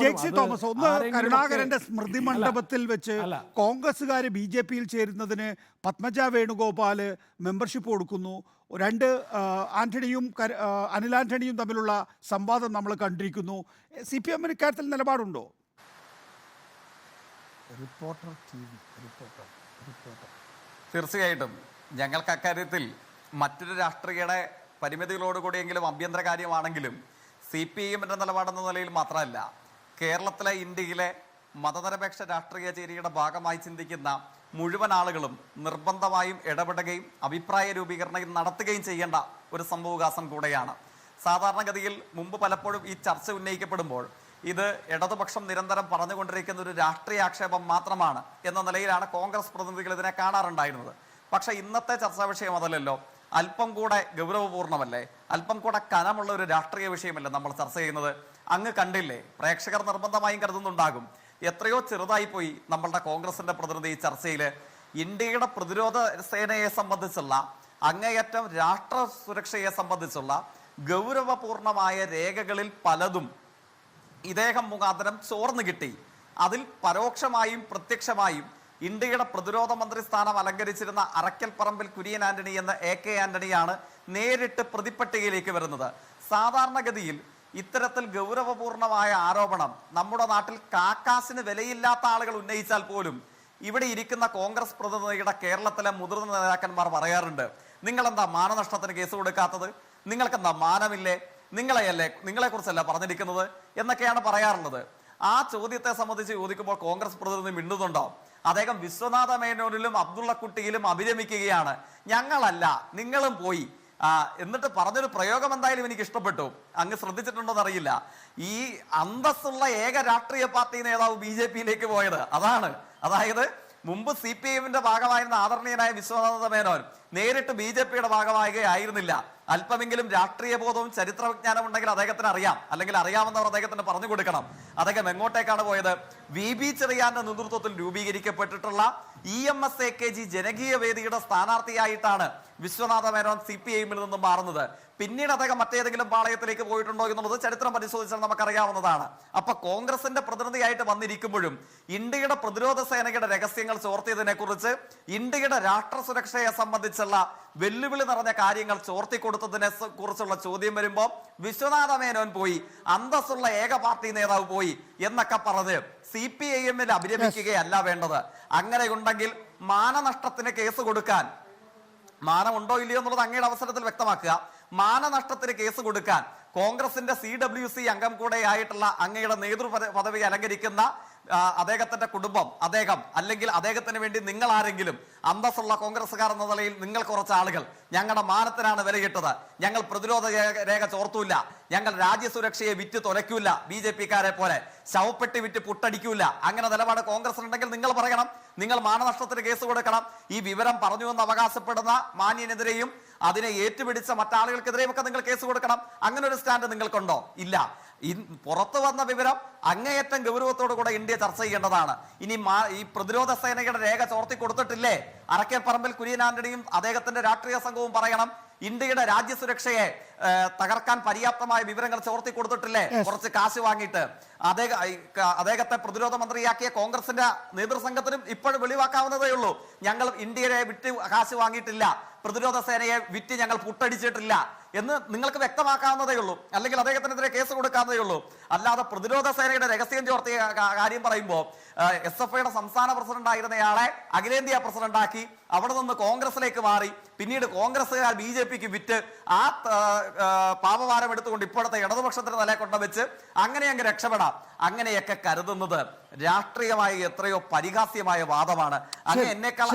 Jaicy Thomas ഒന്ന് കരുണാകരന്റെ സ്മൃതി മണ്ഡപത്തിൽ വെച്ച് കോൺഗ്രസ്സുകാർ ബി.ജെ.പിയിൽ ചേരുന്നതിന് പത്മജ വേണുഗോപാൽ മെമ്പർഷിപ്പ് കൊടുക്കുന്നു. രണ്ട് ആന്റണിയും അനിൽ ആന്റണിയും തമ്മിലുള്ള സംവാദം നമ്മൾ കണ്ടിരിക്കുന്നു. CPM-ന് ഇക്കാര്യത്തിൽ നിലപാടുണ്ടോ? തീർച്ചയായിട്ടും ഞങ്ങൾക്ക് അക്കാര്യത്തിൽ മറ്റൊരു രാഷ്ട്രീയയുടെ പരിമിതികളോടുകൂടിയെങ്കിലും ആഭ്യന്തര കാര്യമാണെങ്കിലും CPM-ന്റെ നിലപാടെന്ന നിലയിൽ മാത്രമല്ല, കേരളത്തിലെ ഇന്ത്യയിലെ മതനിരപേക്ഷ രാഷ്ട്രീയ ചേരിയുടെ ഭാഗമായി ചിന്തിക്കുന്ന മുഴുവൻ ആളുകളും നിർബന്ധമായും ഇടപെടുകയും അഭിപ്രായ രൂപീകരണം നടത്തുകയും ചെയ്യേണ്ട ഒരു സംഭവവികാസം കൂടെയാണ്. സാധാരണഗതിയിൽ മുമ്പ് പലപ്പോഴും ഈ ചർച്ച ഉന്നയിക്കപ്പെടുമ്പോൾ ഇത് ഇടതുപക്ഷം നിരന്തരം പറഞ്ഞുകൊണ്ടിരിക്കുന്ന ഒരു രാഷ്ട്രീയ ആക്ഷേപം മാത്രമാണ് എന്ന നിലയിലാണ് കോൺഗ്രസ് പ്രതിനിധികൾ ഇതിനെ കാണാറുണ്ടായിരുന്നത്. പക്ഷെ ഇന്നത്തെ ചർച്ചാ വിഷയം അതല്ലല്ലോ. അല്പം കൂടെ ഗൗരവപൂർണ്ണമല്ലേ, അല്പം കൂടെ കനമുള്ള ഒരു രാഷ്ട്രീയ വിഷയമല്ലേ നമ്മൾ ചർച്ച ചെയ്യുന്നത്. അങ്ങ് കണ്ടില്ലേ, പ്രേക്ഷകർ നിർബന്ധമായും കരുതുന്നുണ്ടാകും, എത്രയോ ചെറുതായി പോയി നമ്മളുടെ കോൺഗ്രസിന്റെ പ്രതിനിധി ഈ ചർച്ചയിൽ ഇന്ത്യയുടെ പ്രതിരോധ സേനയെ സംബന്ധിച്ചുള്ള അങ്ങേയറ്റം രാഷ്ട്ര സുരക്ഷയെ സംബന്ധിച്ചുള്ള ഗൗരവപൂർണമായ രേഖകളിൽ പലതും ഇദ്ദേഹം മുഖാന്തരം ചോർന്നു കിട്ടി. അതിൽ പരോക്ഷമായും പ്രത്യക്ഷമായും ഇന്ത്യയുടെ പ്രതിരോധ മന്ത്രി സ്ഥാനം അലങ്കരിച്ചിരുന്ന അറക്കൽ പറമ്പിൽ കുര്യൻ ആന്റണി എന്ന AK ആന്റണിയാണ് നേരിട്ട് പ്രതിപട്ടികയിലേക്ക് വരുന്നത്. സാധാരണഗതിയിൽ ഇത്തരത്തിൽ ഗൗരവപൂർണമായ ആരോപണം നമ്മുടെ നാട്ടിൽ കാക്കാസിന് വിലയില്ലാത്ത ആളുകൾ ഉന്നയിച്ചാൽ പോലും ഇവിടെ ഇരിക്കുന്ന കോൺഗ്രസ് പ്രതിനിധിയുടെ കേരളത്തിലെ മുതിർന്ന നേതാക്കന്മാർ പറയാറുണ്ട്, നിങ്ങളെന്താ മാനനഷ്ടത്തിന് കേസ് കൊടുക്കാത്തത്, നിങ്ങൾക്കെന്താ മാനമില്ലേ, നിങ്ങളെക്കുറിച്ചല്ല പറഞ്ഞിരിക്കുന്നത് എന്നൊക്കെയാണ് പറയാറുള്ളത്. ആ ചോദ്യത്തെ സംബന്ധിച്ച് ചോദിക്കുമ്പോൾ കോൺഗ്രസ് പ്രതിനിധി മിണ്ടുന്നുണ്ടോ? അദ്ദേഹം വിശ്വനാഥ മേനോനിലും അബ്ദുള്ള കുട്ടിയിലും അഭിരമിക്കുകയാണ്, ഞങ്ങളല്ല നിങ്ങളും പോയി. എന്നിട്ട് പറഞ്ഞൊരു പ്രയോഗം എന്തായാലും എനിക്ക് ഇഷ്ടപ്പെട്ടു, അങ്ങ് ശ്രദ്ധിച്ചിട്ടുണ്ടോന്ന് അറിയില്ല. ഈ അന്തസ്സുള്ള ഏക രാഷ്ട്രീയ പാർട്ടി നേതാവ് BJP-യിലേക്ക് പോയത് അതാണ്. അതായത് മുമ്പ് CPM-ന്റെ ഭാഗമായിരുന്ന ആദരണീയനായ വിശ്വനാഥ മേനോൻ നേരിട്ട് BJP-യുടെ ഭാഗമാകുകയായിരുന്നില്ല. അല്പമെങ്കിലും രാഷ്ട്രീയ ബോധവും ചരിത്ര വിജ്ഞാനം ഉണ്ടെങ്കിൽ അദ്ദേഹത്തിന് അറിയാം, അല്ലെങ്കിൽ അറിയാവുന്നവർ അദ്ദേഹത്തിന് പറഞ്ഞു കൊടുക്കണം. അദ്ദേഹം എങ്ങോട്ടേക്കാണ് പോയത്? VB ചെറിയാന്റെ നേതൃത്വത്തിൽ രൂപീകരിക്കപ്പെട്ടിട്ടുള്ള EMS AKG ജനകീയ വേദിയുടെ സ്ഥാനാർത്ഥിയായിട്ടാണ് വിശ്വനാഥ മേനോൻ CPM-ൽ നിന്നും മാറുന്നത്. പിന്നീട് അദ്ദേഹം മറ്റേതെങ്കിലും പാളയത്തിലേക്ക് പോയിട്ടുണ്ടോ എന്നുള്ളത് ചരിത്രം പരിശോധിച്ചാൽ നമുക്കറിയാവുന്നതാണ്. അപ്പൊ കോൺഗ്രസിന്റെ പ്രതിനിധിയായിട്ട് വന്നിരിക്കുമ്പോഴും ഇന്ത്യയുടെ പ്രതിരോധ സേനയുടെ രഹസ്യങ്ങൾ ചോർത്തിയതിനെ കുറിച്ച്, ഇന്ത്യയുടെ രാഷ്ട്ര സുരക്ഷയെ സംബന്ധിച്ചുള്ള വെല്ലുവിളി നിറഞ്ഞ കാര്യങ്ങൾ ചോർത്തിക്കൊടുത്തതിനെ കുറിച്ചുള്ള ചോദ്യം വരുമ്പോൾ വിശ്വനാഥ മേനോൻ പോയി, അന്തസ്സുള്ള ഏക പാർട്ടി നേതാവ് പോയി എന്നൊക്കെ പറഞ്ഞ് CPIM-ൽ അഭിരമിക്കുകയല്ല വേണ്ടത്. അങ്ങനെയുണ്ടെങ്കിൽ മാനനഷ്ടത്തിന് കേസ് കൊടുക്കാൻ, മാനമുണ്ടോ ഇല്ലയോ എന്നുള്ളത് അങ്ങയുടെ അവസരത്തിൽ വ്യക്തമാക്കുക, മാനനഷ്ടത്തിന് കേസ് കൊടുക്കാൻ കോൺഗ്രസിന്റെ CWC അംഗം കൂടെ ആയിട്ടുള്ള അങ്ങയുടെ നേതൃ പദവി അലങ്കരിക്കുന്ന അദ്ദേഹത്തിന്റെ കുടുംബം, അദ്ദേഹം അല്ലെങ്കിൽ അദ്ദേഹത്തിന് വേണ്ടി നിങ്ങൾ ആരെങ്കിലും അന്തസ്സുള്ള കോൺഗ്രസ്സുകാർ എന്ന നിലയിൽ നിങ്ങൾ കുറച്ച് ആളുകൾ ഞങ്ങളുടെ മാനത്തിനാണ് വിലയിട്ടത്, ഞങ്ങൾ പ്രതിരോധ രേഖ ചോർത്തൂല, ഞങ്ങൾ രാജ്യസുരക്ഷയെ വിറ്റ് തുലയ്ക്കൂല, BJP-ക്കാരെ പോലെ ശവപ്പെട്ടി വിറ്റ് പുട്ടടിക്കൂല, അങ്ങനെ നിലപാട് കോൺഗ്രസിനുണ്ടെങ്കിൽ നിങ്ങൾ പറയണം, നിങ്ങൾ മാനനഷ്ടത്തിന് കേസ് കൊടുക്കണം. ഈ വിവരം പറഞ്ഞു എന്ന് അവകാശപ്പെടുന്ന മാന്യനെതിരെയും അതിനെ ഏറ്റുപിടിച്ച മറ്റാളുകൾക്കെതിരെയും ഒക്കെ നിങ്ങൾ കേസ് കൊടുക്കണം. അങ്ങനെ ഒരു സ്റ്റാൻഡ് നിങ്ങൾക്കുണ്ടോ? ഇല്ല. പുറത്തു വന്ന വിവരം അങ്ങേയറ്റം ഗൗരവത്തോടു കൂടെ ഇന്ത്യ ചർച്ച ചെയ്യേണ്ടതാണ്. ഇനി ഈ പ്രതിരോധ സേനയുടെ രേഖ ചോർത്തി കൊടുത്തിട്ടില്ലേ, അറക്കൽ പറമ്പിൽ കുര്യൻ ആന്റണിയും അദ്ദേഹത്തിന്റെ രാഷ്ട്രീയ സംഘവും പറയണം, ഇന്ത്യയുടെ രാജ്യസുരക്ഷയെ തകർക്കാൻ പര്യാപ്തമായ വിവരങ്ങൾ ചോർത്തി കൊടുത്തിട്ടില്ലേ, കുറച്ച് കാശ് വാങ്ങിയിട്ട്. അദ്ദേഹത്തെ പ്രതിരോധ മന്ത്രിയാക്കിയ കോൺഗ്രസിന്റെ നേതൃസംഘത്തിനും ഇപ്പോഴും വെളിവാക്കാവുന്നതേ ഉള്ളൂ, ഞങ്ങൾ ഇന്ത്യയെ വിറ്റ് കാശ് വാങ്ങിയിട്ടില്ല, പ്രതിരോധ സേനയെ വിറ്റ് ഞങ്ങൾ പുട്ടടിച്ചിട്ടില്ല എന്ന് നിങ്ങൾക്ക് വ്യക്തമാക്കാവുന്നതേ ഉള്ളൂ, അല്ലെങ്കിൽ അദ്ദേഹത്തിനെതിരെ കേസ് കൊടുക്കാവുന്നതേ ഉള്ളൂ. അല്ലാതെ പ്രതിരോധ സേനയുടെ രഹസ്യം ചോർത്തിയ കാര്യം പറയുമ്പോൾ SFIയുടെ സംസ്ഥാന പ്രസിഡന്റ് ആയിരുന്നയാളെ അഖിലേന്ത്യാ പ്രസിഡന്റാക്കി, അവിടെ നിന്ന് കോൺഗ്രസിലേക്ക് മാറി, പിന്നീട് കോൺഗ്രസ്സുകാർ BJP-ക്ക് വിറ്റ് ആ പാപഭാരം എടുത്തുകൊണ്ട് ഇപ്പോഴത്തെ ഇടതുപക്ഷത്തിന് നില കൊണ്ടുവച്ച് അങ്ങനെ അങ്ങ് രക്ഷപ്പെടാം. അങ്ങനെയൊക്കെ കരുതുന്നത് രാഷ്ട്രീയമായി എത്രയോ പരിഹാസ്യമായ വാദമാണ്. അങ്ങനെ എന്നെക്കാൾ